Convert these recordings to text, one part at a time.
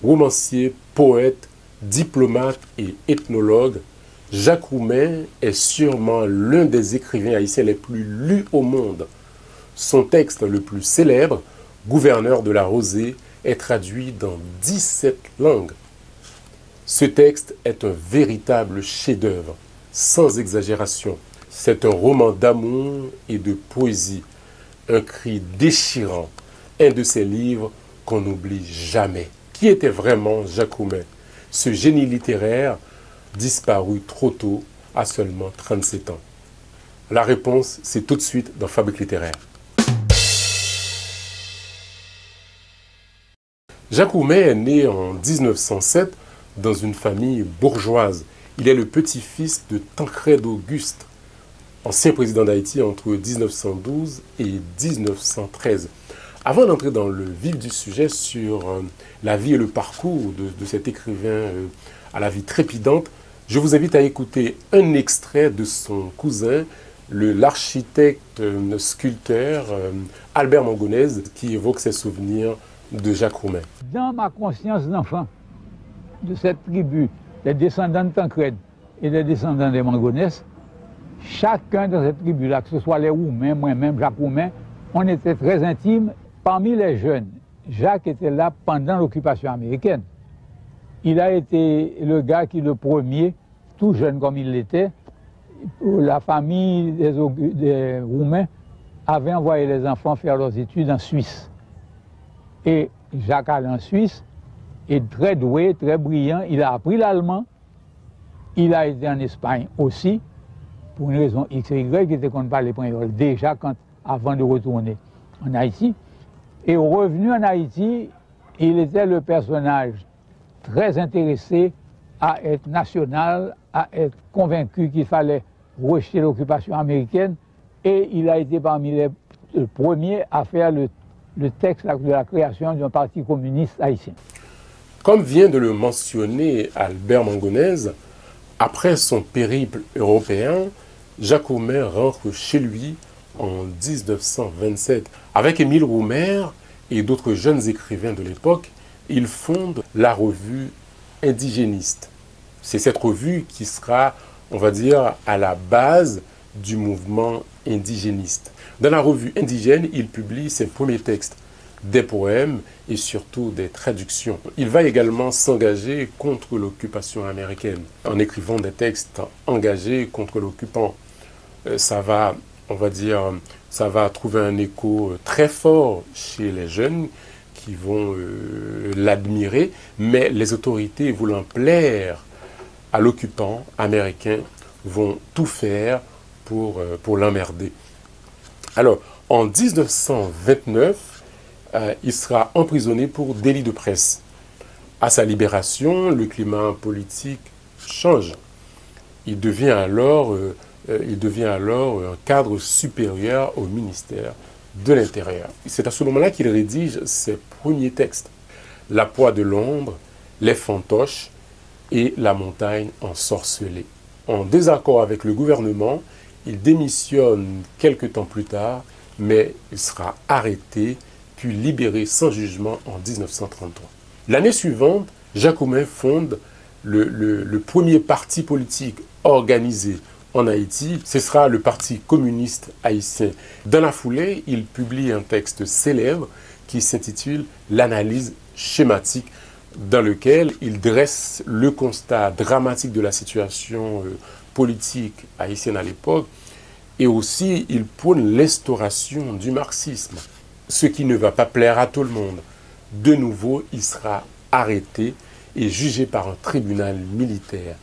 Romancier, poète, diplomate et ethnologue, Jacques Roumain est sûrement l'un des écrivains haïtiens les plus lus au monde. Son texte le plus célèbre, Gouverneur de la Rosée, est traduit dans 17 langues. Ce texte est un véritable chef-d'œuvre, sans exagération. C'est un roman d'amour et de poésie, un cri déchirant, un de ces livres qu'on n'oublie jamais. Qui était vraiment Jacques Roumain? Ce génie littéraire disparu trop tôt, à seulement 37 ans. La réponse, c'est tout de suite dans Fabrique littéraire. Jacques Roumain est né en 1907 dans une famille bourgeoise. Il est le petit-fils de Tancrède Auguste, ancien président d'Haïti entre 1912 et 1913. Avant d'entrer dans le vif du sujet sur la vie et le parcours de cet écrivain à la vie trépidante, je vous invite à écouter un extrait de son cousin, l'architecte sculpteur Albert Mangonèse, qui évoque ses souvenirs de Jacques Roumain. Dans ma conscience d'enfant, de cette tribu, des descendants de Tancrède et des descendants des Mangonès, chacun de cette tribu-là, que ce soit les Roumains, moi-même, Jacques Roumain, on était très intimes. Parmi les jeunes, Jacques était là pendant l'occupation américaine. Il a été le gars qui, le premier, tout jeune comme il l'était, la famille des Roumains avait envoyé les enfants faire leurs études en Suisse. Et Jacques allait en Suisse, est très doué, très brillant. Il a appris l'allemand. Il a été en Espagne aussi, pour une raison X et Y, qui était qu'on ne parlait pas déjà avant de retourner en Haïti. Et revenu en Haïti, il était le personnage très intéressé à être national, à être convaincu qu'il fallait rejeter l'occupation américaine. Et il a été parmi les premiers à faire le texte de la création d'un parti communiste haïtien. Comme vient de le mentionner Albert Mangonèse, après son périple européen, Jacques Roumain rentre chez lui en 1927. Avec Émile Roumer et d'autres jeunes écrivains de l'époque, il fonde la revue Indigéniste. C'est cette revue qui sera, on va dire, à la base du mouvement indigéniste. Dans la revue Indigène, il publie ses premiers textes, des poèmes et surtout des traductions. Il va également s'engager contre l'occupation américaine en écrivant des textes engagés contre l'occupant. Ça va, on va dire, ça va trouver un écho très fort chez les jeunes qui vont l'admirer, mais les autorités voulant plaire à l'occupant américain vont tout faire pour l'emmerder. Alors, en 1929, il sera emprisonné pour délit de presse. À sa libération, le climat politique change. Il devient alors un cadre supérieur au ministère de l'Intérieur. C'est à ce moment-là qu'il rédige ses premiers textes. La Poix de l'ombre, Les fantoches et La montagne ensorcelée. En désaccord avec le gouvernement, il démissionne quelques temps plus tard, mais il sera arrêté puis libéré sans jugement en 1933. L'année suivante, Jacques Roumain fonde le premier parti politique organisé en Haïti. Ce sera le Parti communiste haïtien. Dans la foulée, il publie un texte célèbre qui s'intitule « L'analyse schématique », dans lequel il dresse le constat dramatique de la situation politique haïtienne à l'époque, et aussi il prône l'instauration du marxisme, ce qui ne va pas plaire à tout le monde. De nouveau, il sera arrêté et jugé par un tribunal militaire,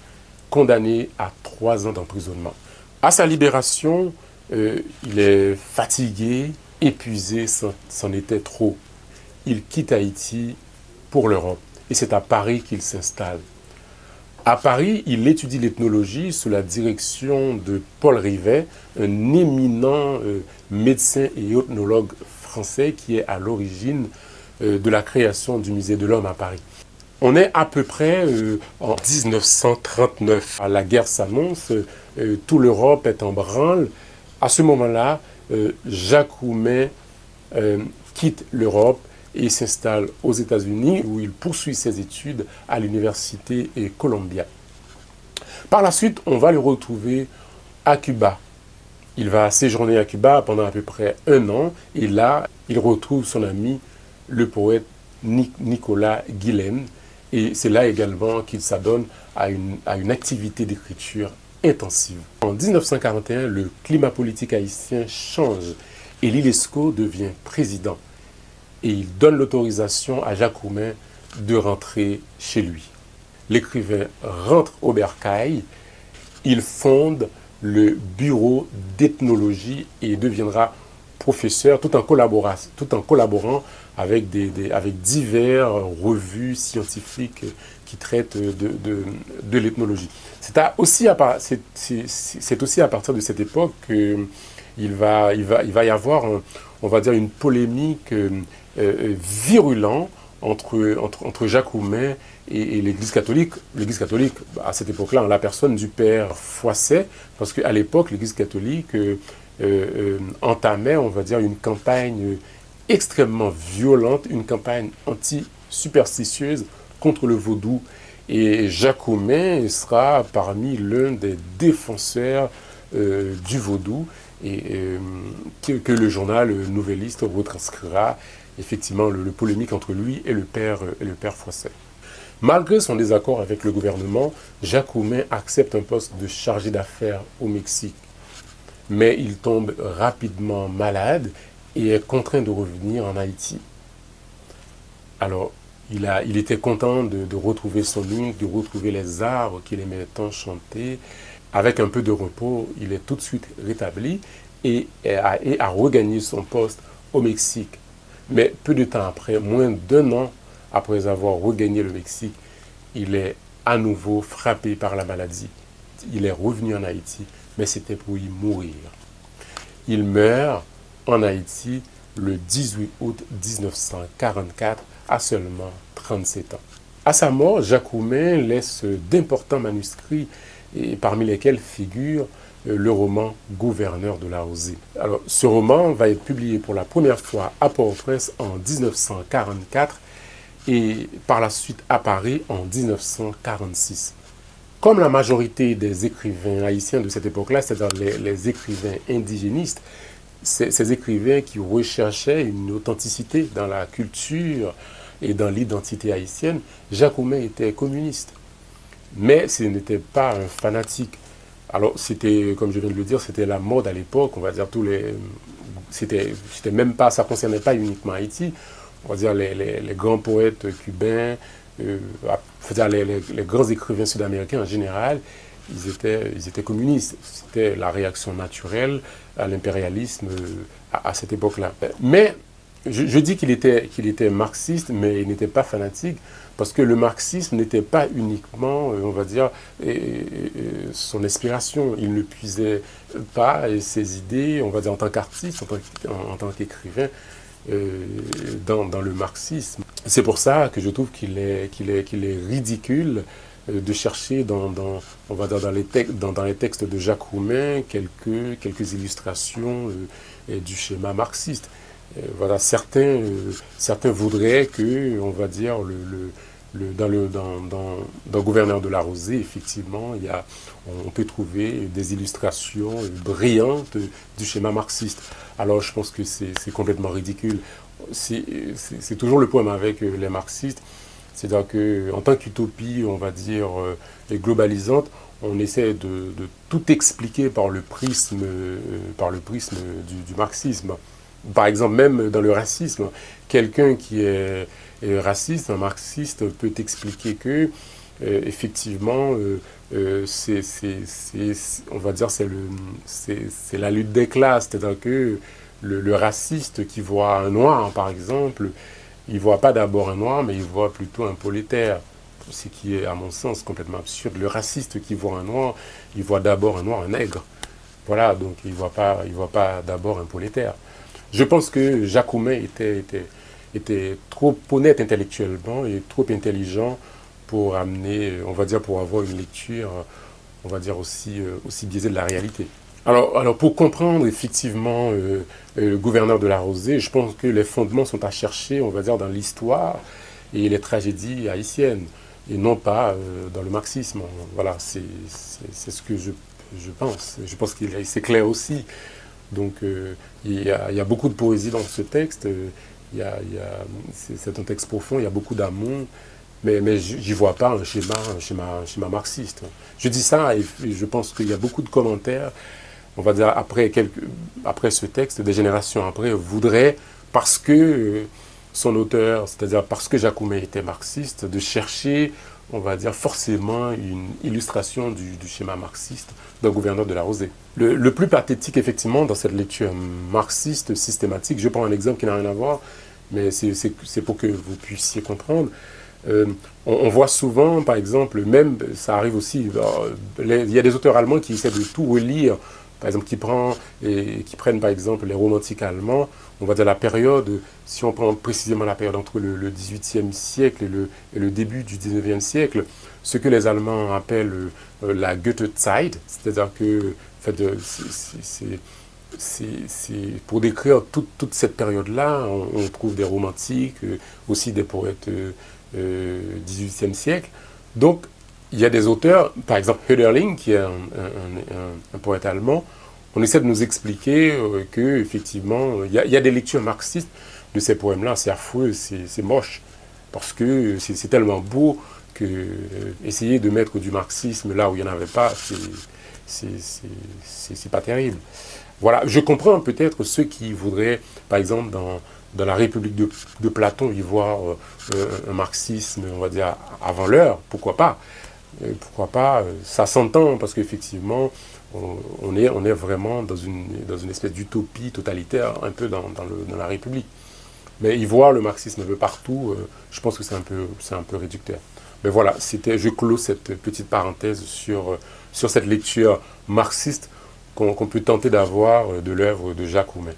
condamné à 3 ans d'emprisonnement. À sa libération, il est fatigué, épuisé, c'en était trop. Il quitte Haïti pour l'Europe et c'est à Paris qu'il s'installe. À Paris, il étudie l'ethnologie sous la direction de Paul Rivet, un éminent médecin et ethnologue français qui est à l'origine de la création du Musée de l'Homme à Paris. On est à peu près en 1939. La guerre s'annonce, toute l'Europe est en branle. À ce moment-là, Jacques Roumain quitte l'Europe et il s'installe aux États-Unis où il poursuit ses études à l'université Columbia. Par la suite, on va le retrouver à Cuba. Il va séjourner à Cuba pendant à peu près 1 an et là, il retrouve son ami, le poète Nicolas Guillen. Et c'est là également qu'il s'adonne à une activité d'écriture intensive. En 1941, le climat politique haïtien change et l'ILESCO devient président. Et il donne l'autorisation à Jacoumet de rentrer chez lui. L'écrivain rentre au Bercail, il fonde le bureau d'ethnologie et deviendra professeur tout en collaborant avec divers revues scientifiques qui traitent de l'ethnologie. C'est aussi à partir de cette époque qu'il va y avoir, on va dire, une polémique virulente entre Jacoumet et l'Église catholique. L'Église catholique, à cette époque-là, en la personne du père Foisset, parce qu'à l'époque, l'Église catholique entamait, on va dire, une campagne extrêmement violente, une campagne anti-superstitieuse contre le vaudou. Et Jacoumet sera parmi l'un des défenseurs du vaudou et que le journal Nouvelliste retranscrira effectivement le polémique entre lui et le père Foisset. Malgré son désaccord avec le gouvernement, Jacoumet accepte un poste de chargé d'affaires au Mexique. Mais il tombe rapidement malade et est contraint de revenir en Haïti. Alors, il était content de retrouver son hymne, de retrouver les arbres qu'il aimait tant chanter. Avec un peu de repos, il est tout de suite rétabli et a regagné son poste au Mexique. Mais peu de temps après, moins d'1 an après avoir regagné le Mexique, il est à nouveau frappé par la maladie. Il est revenu en Haïti, mais c'était pour y mourir. Il meurt en Haïti le 18 août 1944 à seulement 37 ans. À sa mort, Jacoumet laisse d'importants manuscrits, et parmi lesquels figure le roman Gouverneur de la Rosée. Alors, ce roman va être publié pour la première fois à Port-au-Prince en 1944 et par la suite à Paris en 1946. Comme la majorité des écrivains haïtiens de cette époque-là, c'est-à-dire les écrivains indigénistes, ces écrivains qui recherchaient une authenticité dans la culture et dans l'identité haïtienne, Jacoumet était communiste. Mais ce n'était pas un fanatique. Alors, c'était, comme je viens de le dire, c'était la mode à l'époque, on va dire c'était même pas, ça concernait pas uniquement Haïti, on va dire les grands poètes cubains, les grands écrivains sud-américains en général, ils étaient communistes. C'était la réaction naturelle à l'impérialisme à cette époque-là. Mais je dis qu'il était marxiste, mais il n'était pas fanatique, parce que le marxisme n'était pas uniquement, on va dire, son inspiration. Il ne puisait pas ses idées, on va dire, en tant qu'artiste, en tant qu'écrivain, dans le marxisme. C'est pour ça que je trouve qu'il est ridicule de chercher on va dire dans les textes de Jacoumet quelques illustrations du schéma marxiste. Voilà, certains voudraient que, on va dire, dans Gouverneur de la Rosée, effectivement, on peut trouver des illustrations brillantes du schéma marxiste. Alors je pense que c'est complètement ridicule. C'est toujours le problème avec les marxistes, c'est-à-dire qu'en tant qu'utopie, on va dire, globalisante, on essaie de tout expliquer par le prisme du marxisme. Par exemple, même dans le racisme, quelqu'un qui est raciste, un marxiste, peut expliquer que, effectivement, on va dire, c'est la lutte des classes. C'est-à-dire que le raciste qui voit un noir, par exemple, il ne voit pas d'abord un noir, mais il voit plutôt un prolétaire. Ce qui est, à mon sens, complètement absurde. Le raciste qui voit un noir, il voit d'abord un noir, un nègre. Voilà, donc il ne voit pas d'abord un prolétaire. Je pense que Jacoumet était trop honnête intellectuellement et trop intelligent pour amener, on va dire, pour avoir une lecture, on va dire, aussi biaisée de la réalité. Alors pour comprendre effectivement le gouverneur de la Rosée, je pense que les fondements sont à chercher, on va dire, dans l'histoire et les tragédies haïtiennes, et non pas dans le marxisme. Voilà, c'est ce que je pense. Je pense que c'est clair aussi. Donc il y a beaucoup de poésie dans ce texte. C'est un texte profond, il y a beaucoup d'amour. Mais j'y vois pas un schéma marxiste. Je dis ça et je pense qu'il y a beaucoup de commentaires, on va dire, après ce texte, des générations après, voudraient, parce que son auteur, c'est-à-dire parce que Jacoumet était marxiste, de chercher, on va dire, forcément une illustration du schéma marxiste d'un gouverneur de la Rosée. Le plus pathétique, effectivement, dans cette lecture marxiste systématique, je prends un exemple qui n'a rien à voir, mais c'est pour que vous puissiez comprendre. On voit souvent, par exemple, même, ça arrive aussi, il y a des auteurs allemands qui essaient de tout relire, par exemple, qui prennent par exemple les romantiques allemands, on va dire la période, si on prend précisément la période entre le XVIIIe siècle et le début du XIXe siècle, ce que les Allemands appellent la Goethezeit, c'est-à-dire que, en fait, c'est pour décrire toute cette période-là, on trouve des romantiques, aussi des poètes XVIIIe siècle. Donc, il y a des auteurs, par exemple Hölderlin, qui est un poète allemand, on essaie de nous expliquer qu'effectivement, il y a des lectures marxistes de ces poèmes-là, c'est affreux, c'est moche, parce que c'est tellement beau que essayer de mettre du marxisme là où il n'y en avait pas, c'est pas terrible. Voilà, je comprends peut-être ceux qui voudraient, par exemple, dans la République de Platon, y voir un marxisme, on va dire, avant l'heure, pourquoi pas? Pourquoi pas? Ça s'entend, parce qu'effectivement, on est vraiment dans une espèce d'utopie totalitaire, un peu dans la République. Mais y voir le marxisme un peu partout, je pense que c'est un peu réducteur. Mais voilà, je clôt cette petite parenthèse sur cette lecture marxiste qu'on peut tenter d'avoir de l'œuvre de Jacques Roumain.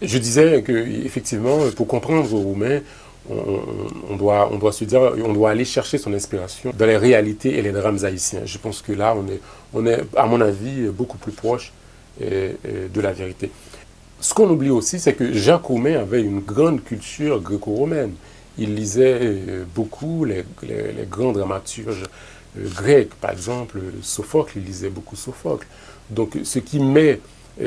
Je disais que effectivement, pour comprendre Roumain, on doit se dire, on doit aller chercher son inspiration dans les réalités et les drames haïtiens. Je pense que là, on est à mon avis, beaucoup plus proche de la vérité. Ce qu'on oublie aussi, c'est que Jacques Roumain avait une grande culture gréco-romaine. Il lisait beaucoup les grands dramaturges grecs. Par exemple, Sophocle, il lisait beaucoup Sophocle. Donc, ce qui met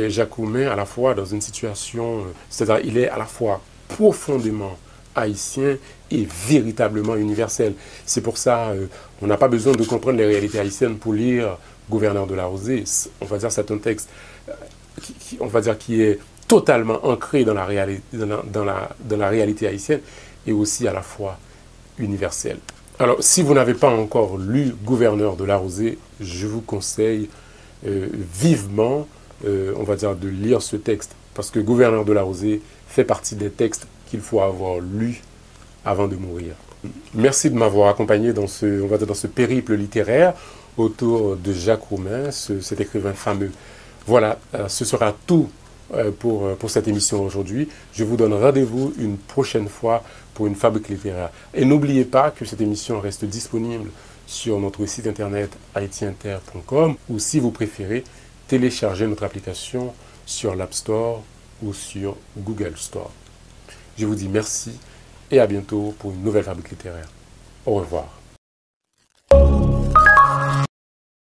Jacques Roumain à la fois dans une situation, c'est-à-dire il est à la fois profondément haïtien et véritablement universel. C'est pour ça on n'a pas besoin de comprendre les réalités haïtiennes pour lire Gouverneur de la Rosée. On va dire c'est un texte on va dire qui est totalement ancré dans la réalité haïtienne et aussi à la fois universel. Alors, si vous n'avez pas encore lu Gouverneur de la Rosée, je vous conseille vivement, on va dire, de lire ce texte. Parce que Gouverneur de la Rosée fait partie des textes qu'il faut avoir lus avant de mourir. Merci de m'avoir accompagné dans on va dire, dans ce périple littéraire autour de Jacques Roumain, cet écrivain fameux. Voilà, ce sera tout pour cette émission aujourd'hui. Je vous donne rendez-vous une prochaine fois pour une fabrique littéraire. Et n'oubliez pas que cette émission reste disponible sur notre site internet haitiinter.com ou si vous préférez, télécharger notre application sur l'App Store ou sur Google Store. Je vous dis merci et à bientôt pour une nouvelle fabrique littéraire. Au revoir.